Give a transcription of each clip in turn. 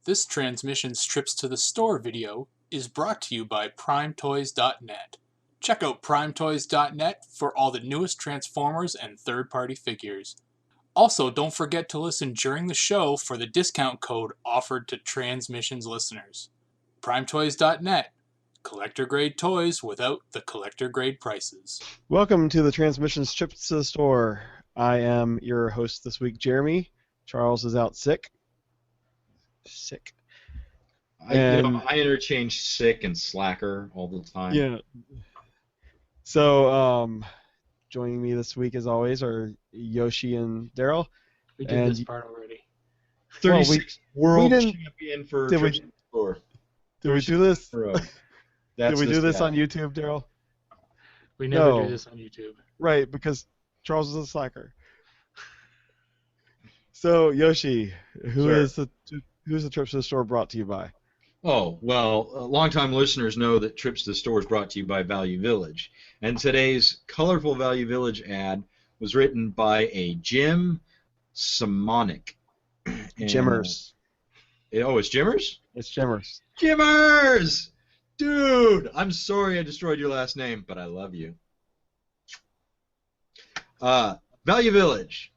This Transmissions Trips to the Store video is brought to you by PrimeToys.net. Check out PrimeToys.net for all the newest Transformers and third-party figures. Also, don't forget to listen during the show for the discount code offered to Transmissions listeners. PrimeToys.net. Collector-grade toys without the collector-grade prices. Welcome to the Transmissions Trips to the Store. I am your host this week, Jeremy. Charles is out sick. I interchange sick and slacker all the time. Yeah. So, joining me this week, as always, are Yoshi and Darryl. We did this part already. 36 world we didn't- champion for did we- Trips to the Store. Did we do this? That's Did we do this guy. on YouTube, Darryl? We never No. do this on YouTube. Right, because Charles is a slacker. So, Yoshi, who's the Trips to the Store brought to you by? Oh, well, longtime listeners know that Trips to the Store is brought to you by Value Village. And today's colorful Value Village ad was written by a Jim Simonic. Jimmers. Oh, it's Jimmers? It's Jimmers. Jimmers! Dude, I'm sorry I destroyed your last name, but I love you. Value Village.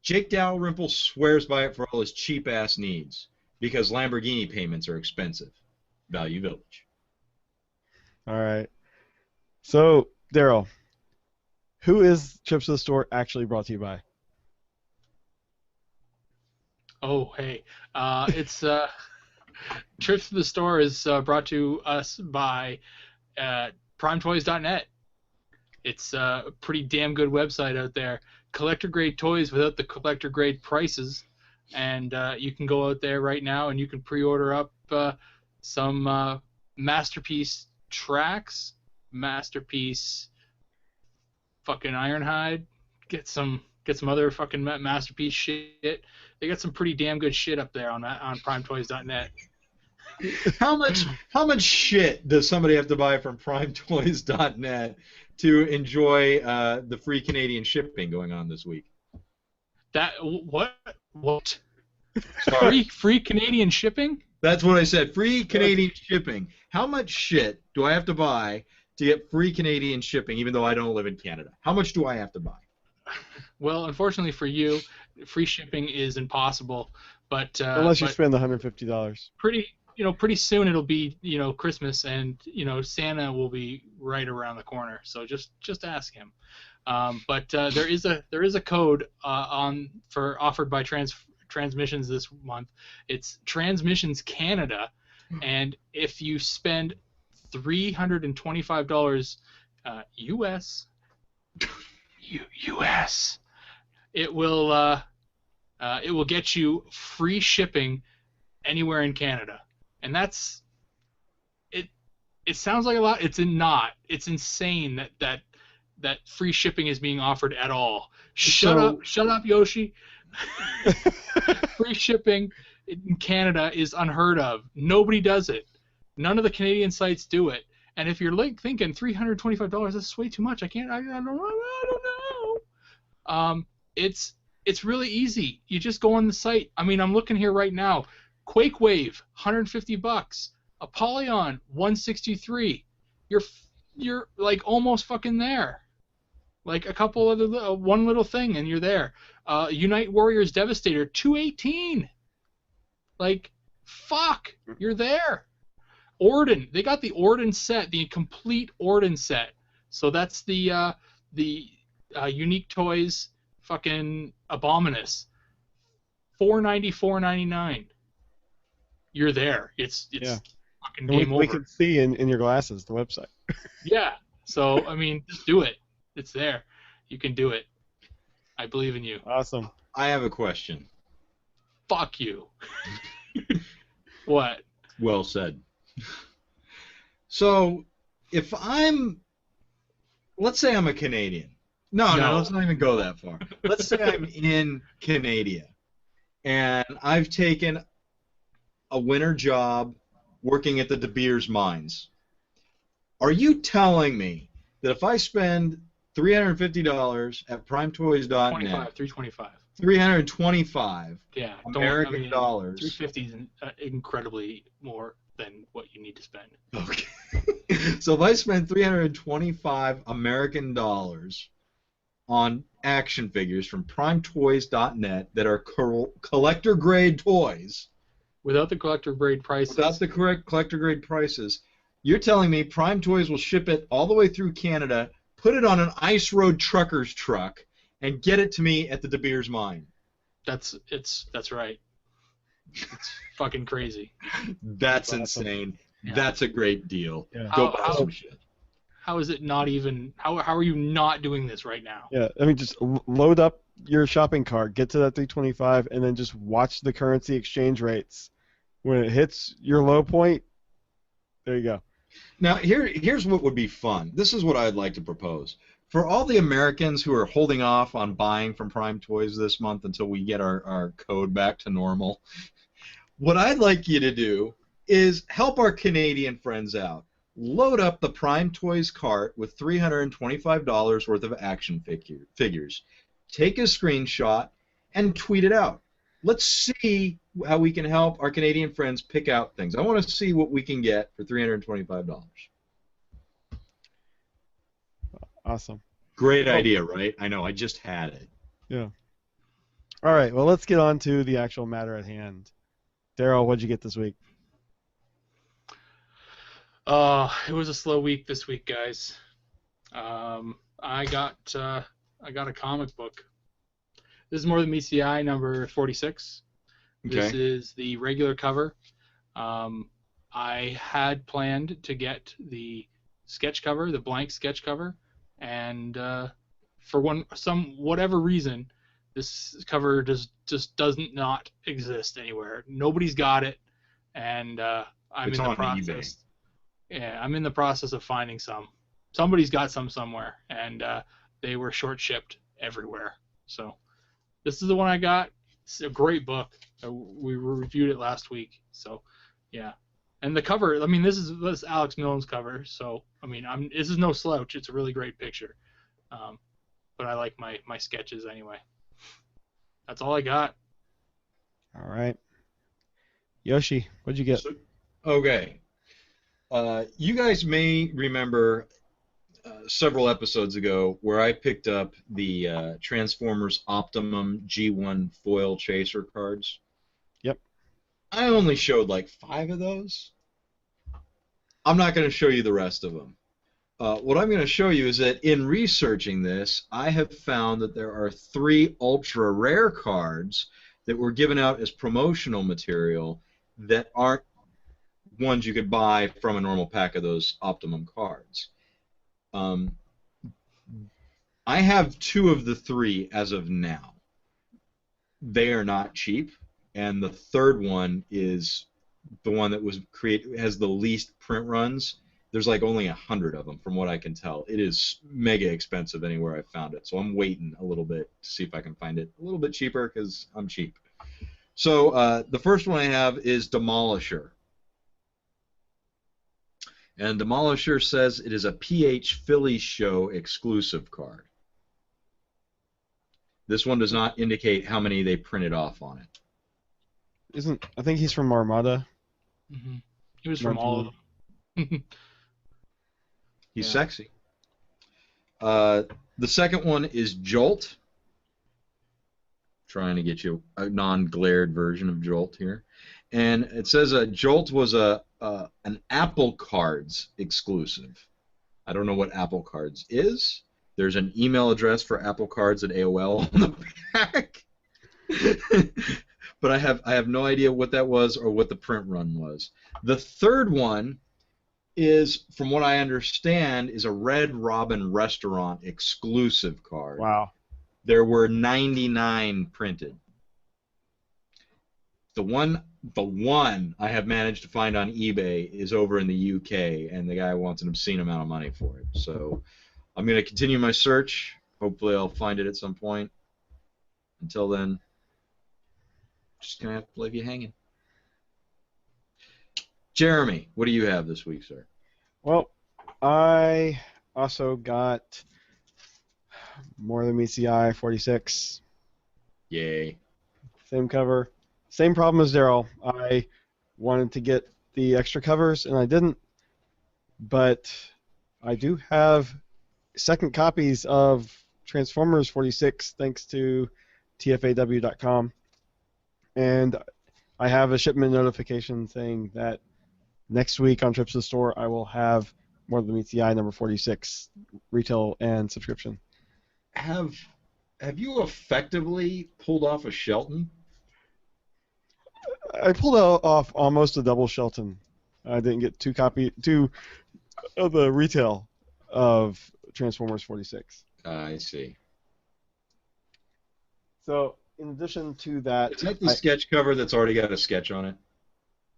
Jake Dalrymple swears by it for all his cheap-ass needs, because Lamborghini payments are expensive. Value Village. All right. So, Darryl, who is Trips to the Store actually brought to you by? Oh, hey. It's Trips to the Store is brought to us by PrimeToys.net. It's a pretty damn good website out there. Collector-grade toys without the collector-grade prices. And you can go out there right now and you can pre-order up some Masterpiece tracks, Masterpiece fucking Ironhide, get some other fucking Masterpiece shit. They got some pretty damn good shit up there on PrimeToys.net. How much shit does somebody have to buy from PrimeToys.net to enjoy the free Canadian shipping going on this week? What? Sorry? Free Canadian shipping? That's what I said. Free Canadian shipping. How much shit do I have to buy to get free Canadian shipping, even though I don't live in Canada? How much do I have to buy? Well, unfortunately for you, free shipping is impossible. But Unless you spend the $150. pretty soon it'll be Christmas, and Santa will be right around the corner. So just ask him. But there is a code offered by Transmissions this month. It's Transmissions Canada, and if you spend $325 US, it will get you free shipping anywhere in Canada, and that's it. It sounds like a lot. It's not. It's insane that free shipping is being offered at all. Shut up, Yoshi. Free shipping in Canada is unheard of. Nobody does it. None of the Canadian sites do it. And if you're thinking $325, that's way too much. I don't know. It's really easy. You just go on the site. I mean, I'm looking here right now. Quake Wave, $150. Apollyon, $163. You're like almost fucking there. Like a couple other one little thing and you're there. Unite Warriors Devastator, $218. Like, fuck, you're there. Orden, they got the Orden set, the complete Orden set. So that's the Unique Toys fucking Abominus. $494.99. You're there. It's fucking game over. We can see in your glasses the website. Yeah. So I mean, just do it. It's there. You can do it. I believe in you. Awesome. I have a question. Fuck you. What? Well said. So, let's say I'm a Canadian. No, let's not even go that far. Let's say I'm in Canada, and I've taken a winter job working at the De Beers mines. Are you telling me that if I spend $350 at PrimeToys.net, $325. $325 Yeah, American dollars. 350 is incredibly more than what you need to spend. Okay. So if I spend 325 American dollars on action figures from PrimeToys.net that are collector grade toys, Without the collector grade prices. without the correct collector grade prices, you're telling me Prime Toys will ship it all the way through Canada, put it on an ice road trucker's truck, and get it to me at the De Beers mine? That's right. It's fucking crazy. That's Awesome. insane. Yeah. That's a great deal. Yeah. Go buy some shit. How is it not even? How are you not doing this right now? Yeah, I mean, just load up your shopping cart, get to that 325, and then just watch the currency exchange rates. When it hits your low point, there you go. Now, here's what would be fun. This is what I'd like to propose. For all the Americans who are holding off on buying from Prime Toys this month until we get our code back to normal, what I'd like you to do is help our Canadian friends out. Load up the Prime Toys cart with $325 worth of action figures. Take a screenshot and tweet it out. Let's see how we can help our Canadian friends pick out things. I want to see what we can get for $325. Awesome. Great idea, right? I know, I just had it. Yeah. All right, well, let's get on to the actual matter at hand. Darryl, what'd you get this week? It was a slow week this week, guys. I got a comic book. This is More Than Meets the Eye, number 46. This Okay. is the regular cover. I had planned to get the sketch cover, the blank sketch cover, and for whatever reason, this cover just doesn't not exist anywhere. Nobody's got it, and I'm It's in the on process. eBay. Yeah, I'm in the process of finding some. Somebody's got some somewhere, and they were short shipped everywhere. So this is the one I got. It's a great book. We reviewed it last week. So yeah, and the cover. I mean, this is Alex Milne's cover. So I mean, this is no slouch. It's a really great picture. But I like my sketches anyway. That's all I got. All right. Yoshi, what'd you get? Okay. You guys may remember several episodes ago where I picked up the Transformers Optimum G1 foil chaser cards. Yep. I only showed like 5 of those. I'm not going to show you the rest of them. What I'm going to show you is that in researching this, I have found that there are 3 ultra rare cards that were given out as promotional material that aren't ones you could buy from a normal pack of those Optimum cards. I have 2 of the 3 as of now. They are not cheap, and the third one is the one that was has the least print runs. There's like only 100 of them, from what I can tell. It is mega expensive anywhere I've found it, so I'm waiting a little bit to see if I can find it a little bit cheaper because I'm cheap. So the first one I have is Demolisher. And Demolisher says it is a PH Philly Show exclusive card. This one does not indicate how many they printed off on it. I think he's from Armada. Mm-hmm. He was from all of them. He's Yeah. sexy. The second one is Jolt. Trying to get you a non-glared version of Jolt here. And it says Jolt was an Apple Cards exclusive. I don't know what Apple Cards is. There's an email address for Apple Cards at AOL on the back. But I have no idea what that was or what the print run was. The third one is, from what I understand, is a Red Robin Restaurant exclusive card. Wow. There were 99 printed. The one I have managed to find on eBay is over in the UK, and the guy wants an obscene amount of money for it. So I'm going to continue my search. Hopefully I'll find it at some point. Until then, just going to have to leave you hanging. Jeremy, what do you have this week, sir? Well, I also got More Than Meets the Eye 46. Yay. Same cover. Same problem as Darryl. I wanted to get the extra covers, and I didn't. But I do have second copies of Transformers 46 thanks to tfaw.com. And I have a shipment notification saying that next week on Trips to the Store I will have More Than Meets the Eye number 46 retail and subscription. Have you effectively pulled off a Shelton? I pulled off almost a double Shelton. I didn't get two of the retail of Transformers 46. I see. So, in addition to that... Is that the sketch cover that's already got a sketch on it?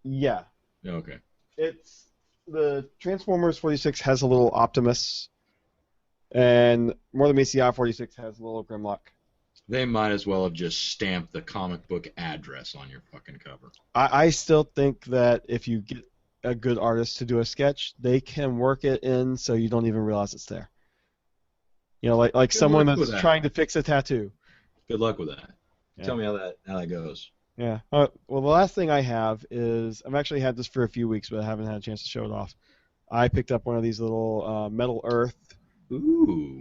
Yeah. Okay. It's... The Transformers 46 has a little Optimus, and More Than Meets the Eye 46 has a little Grimlock. They might as well have just stamped the comic book address on your fucking cover. I still think that if you get a good artist to do a sketch, they can work it in so you don't even realize it's there. You know, like someone that's trying to fix a tattoo. Good luck with that. Yeah. Tell me how that goes. Yeah. Well, the last thing I have is I've actually had this for a few weeks, but I haven't had a chance to show it off. I picked up one of these little Metal Earth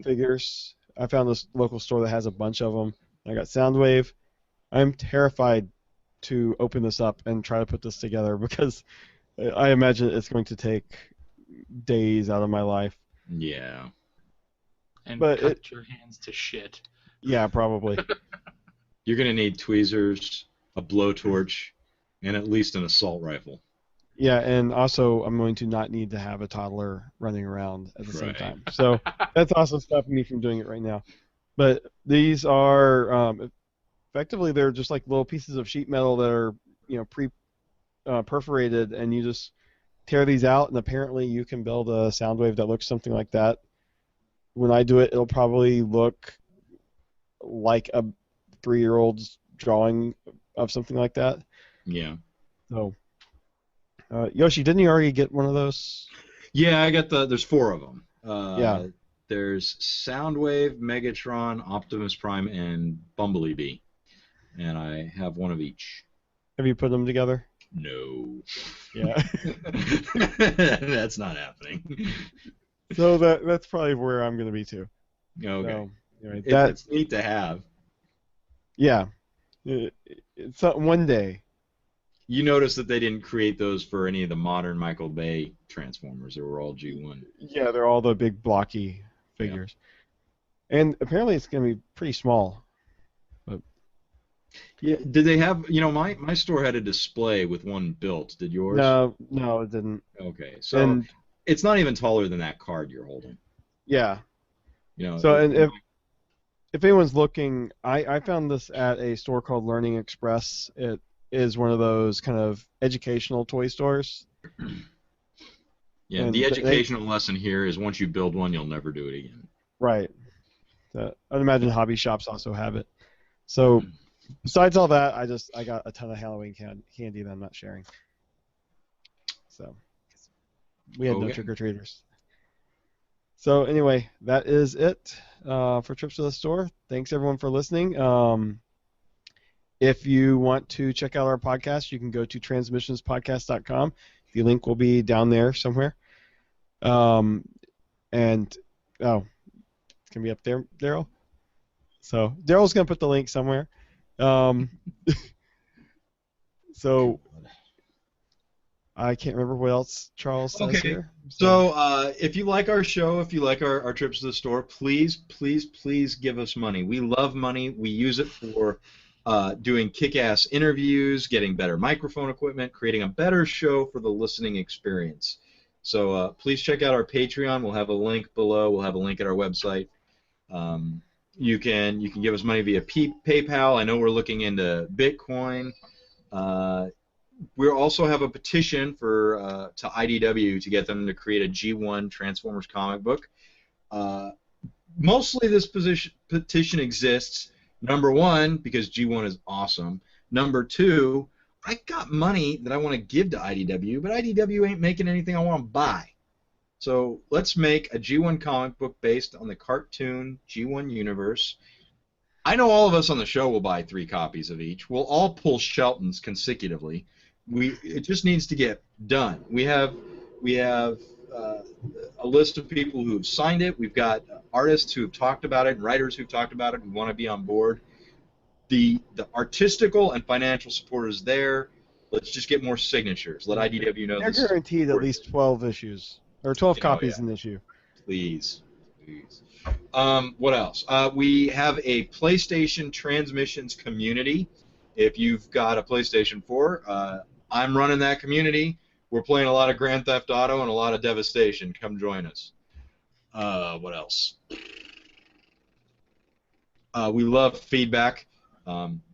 figures. I found this local store that has a bunch of them. I got Soundwave. I'm terrified to open this up and try to put this together because I imagine it's going to take days out of my life. Yeah. And cut your hands to shit. Yeah, probably. You're going to need tweezers, a blowtorch, and at least an assault rifle. Yeah, and also I'm going to not need to have a toddler running around at the same time. So that's also stopping me from doing it right now. But these are effectively they're just like little pieces of sheet metal that are perforated, and you just tear these out, and apparently you can build a Soundwave that looks something like that. When I do it, it'll probably look like a 3-year-old's drawing of something like that. Yeah. So, Yoshi, didn't you already get one of those? Yeah, I got there's 4 of them. Yeah. There's Soundwave, Megatron, Optimus Prime, and Bumblebee Bee. And I have one of each. Have you put them together? No. Yeah. That's not happening. So that's probably where I'm going to be too. Okay. So, anyway, it's neat to have. Yeah. It's one day. You notice that they didn't create those for any of the modern Michael Bay Transformers. They were all G1. Yeah, they're all the big blocky figures. Yeah. And apparently it's going to be pretty small. But yeah, did they have, my store had a display with one built. Did yours? No, it didn't. Okay. So it's not even taller than that card you're holding. Yeah. So and if anyone's looking, I found this at a store called Learning Express. It is one of those kind of educational toy stores. Yeah, and the educational lesson here is once you build one, you'll never do it again. Right. I'd imagine hobby shops also have it. So besides all that, I got a ton of Halloween candy that I'm not sharing. So we had no trick-or-treaters. So anyway, that is it for Trips to the Store. Thanks everyone for listening. If you want to check out our podcast, you can go to transmissionspodcast.com. The link will be down there somewhere. It's going to be up there, Darryl. So Darryl's going to put the link somewhere. So I can't remember what else Charles says here. So if you like our show, if you like our trips to the store, please give us money. We love money. We use it for doing kick-ass interviews, getting better microphone equipment, creating a better show for the listening experience. So please check out our Patreon. We'll have a link below. We'll have a link at our website. You can give us money via PayPal. I know we're looking into Bitcoin. We also have a petition to IDW to get them to create a G1 Transformers comic book. Mostly this petition exists, number one, because G1 is awesome. Number two, I got money that I want to give to IDW, but IDW ain't making anything I want to buy. So let's make a G1 comic book based on the cartoon G1 universe. I know all of us on the show will buy 3 copies of each. We'll all pull Shelton's consecutively. It just needs to get done. We have a list of people who have signed it. We've got artists who have talked about it, and writers who've talked about it, who want to be on board. The artistical and financial support is there. Let's just get more signatures. Let IDW know They're this. guaranteed at least 12 issues, or 12 Oh, copies yeah. an issue. Please. What else? We have a PlayStation Transmissions community. If you've got a PlayStation 4, I'm running that community. We're playing a lot of Grand Theft Auto and a lot of Devastation. Come join us. What else? We love feedback.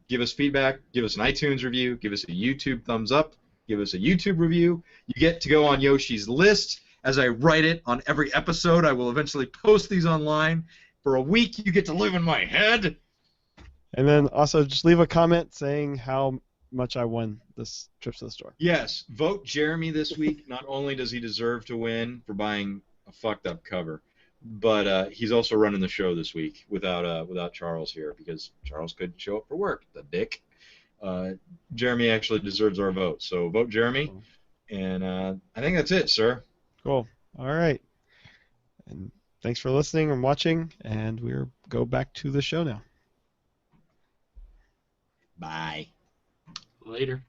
Give us feedback. Give us an iTunes review. Give us a YouTube thumbs up. Give us a YouTube review. You get to go on Yoshi's list. As I write it on every episode, I will eventually post these online. For a week, you get to live in my head. And then also just leave a comment saying how much I won this trip to the store. Yes, vote Jeremy this week. Not only does he deserve to win for buying a fucked up cover, but he's also running the show this week without Charles here because Charles couldn't show up for work. The dick. Jeremy actually deserves our vote, so vote Jeremy. And I think that's it, sir. Cool. All right. And thanks for listening and watching, and we'll go back to the show now. Bye. Later.